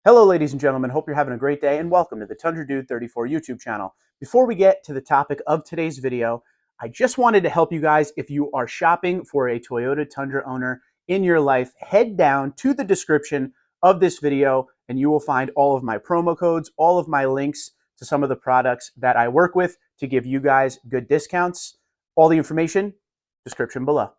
Hello, ladies and gentlemen. Hope you're having a great day and welcome to the Tundra Dude 34 YouTube channel. Before we get to the topic of today's video, I just wanted to help you guys. If you are shopping for a Toyota Tundra owner in your life, head down to the description of this video and you will find all of my promo codes, all of my links to some of the products that I work with to give you guys good discounts. All the information, description below.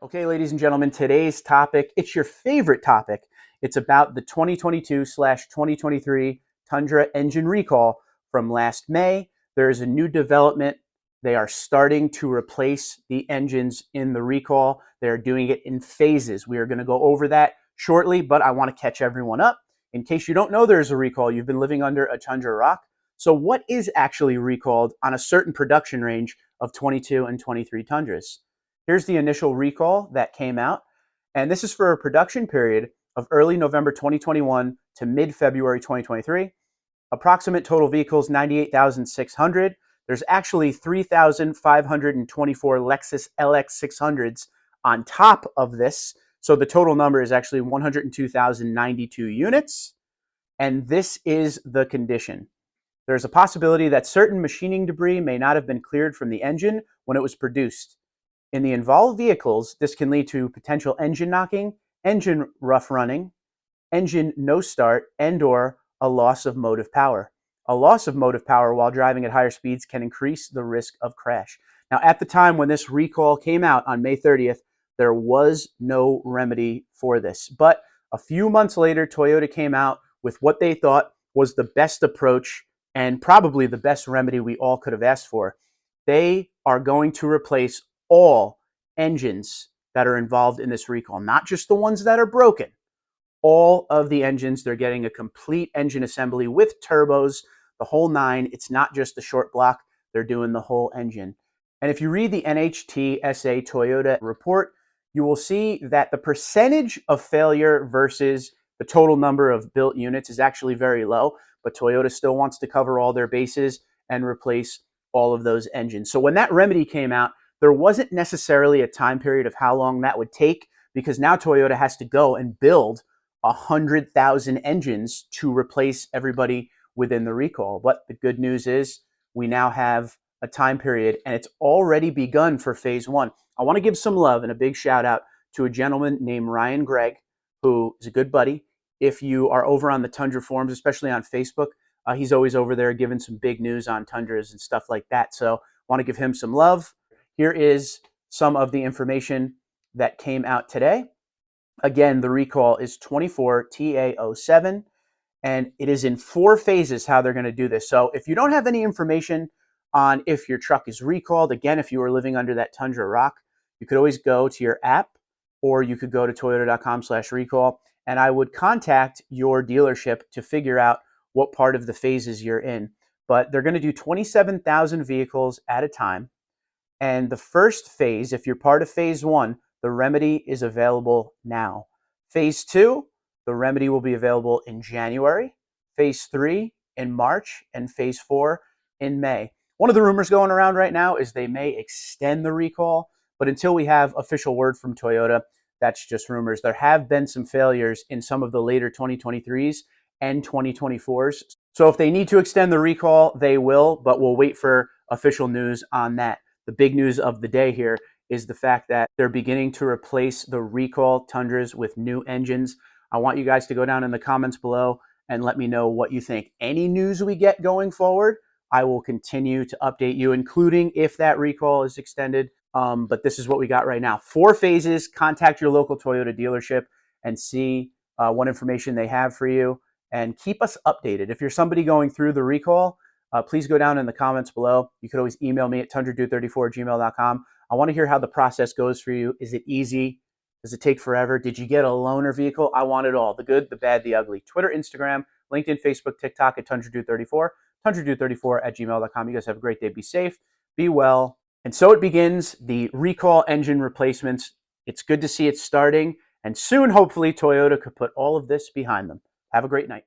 Okay, ladies and gentlemen, today's topic, it's your favorite topic. It's about the 2022/2023 Tundra engine recall from last May. There is a new development. They are starting to replace the engines in the recall. They're doing it in phases. We are going to go over that shortly, but I want to catch everyone up. In case you don't know there's a recall, you've been living under a Tundra rock. So what is actually recalled on a certain production range of 22 and 23 Tundras? Here's the initial recall that came out, and this is for a production period of early November 2021 to mid-February 2023. Approximate total vehicles, 98,600. There's actually 3,524 Lexus LX 600s on top of this, so the total number is actually 102,092 units, and this is the condition. There's a possibility that certain machining debris may not have been cleared from the engine when it was produced. In the involved vehicles, this can lead to potential engine knocking, engine rough running, engine no start, and/or a loss of motive power. A loss of motive power while driving at higher speeds can increase the risk of crash. Now, at the time when this recall came out on May 30th, there was no remedy for this. But a few months later, Toyota came out with what they thought was the best approach and probably the best remedy we all could have asked for. They are going to replace all engines that are involved in this recall, not just the ones that are broken. All of the engines, they're getting a complete engine assembly with turbos, the whole nine. It's not just the short block, they're doing the whole engine. And if you read the NHTSA Toyota report, you will see that the percentage of failure versus the total number of built units is actually very low, but Toyota still wants to cover all their bases and replace all of those engines. So when that remedy came out, there wasn't necessarily a time period of how long that would take, because now Toyota has to go and build 100,000 engines to replace everybody within the recall. But the good news is we now have a time period and it's already begun for phase one. I want to give some love and a big shout out to a gentleman named Ryan Gregg, who is a good buddy. If you are over on the Tundra forums, especially on Facebook, he's always over there giving some big news on Tundras and stuff like that. So I want to give him some love. Here is some of the information that came out today. Again, the recall is 24 TA07, and it is in 4 phases how they're going to do this. So if you don't have any information on if your truck is recalled, again, if you were living under that Tundra rock, you could always go to your app or you could go to toyota.com/recall, and I would contact your dealership to figure out what part of the phases you're in. But they're going to do 27,000 vehicles at a time. And the first phase, if you're part of phase one, the remedy is available now. Phase two, the remedy will be available in January. Phase three in March, and phase four in May. One of the rumors going around right now is they may extend the recall, but until we have official word from Toyota, that's just rumors. There have been some failures in some of the later 2023s and 2024s. So if they need to extend the recall, they will, but we'll wait for official news on that. The big news of the day here is the fact that they're beginning to replace the recall Tundras with new engines. I want you guys to go down in the comments below and let me know what you think. Any news we get going forward, I will continue to update you, including if that recall is extended. But this is what we got right now. 4 phases. Contact your local Toyota dealership and see what information they have for you, and keep us updated. If you're somebody going through the recall, please go down in the comments below. You could always email me at tundradude34@gmail.com. I want to hear how the process goes for you. Is it easy? Does it take forever? Did you get a loaner vehicle? I want it all. The good, the bad, the ugly. Twitter, Instagram, LinkedIn, Facebook, TikTok at tundradude34, tundradude34@gmail.com. You guys have a great day. Be safe, be well. And so it begins, the recall engine replacements. It's good to see it starting. And soon, hopefully, Toyota could put all of this behind them. Have a great night.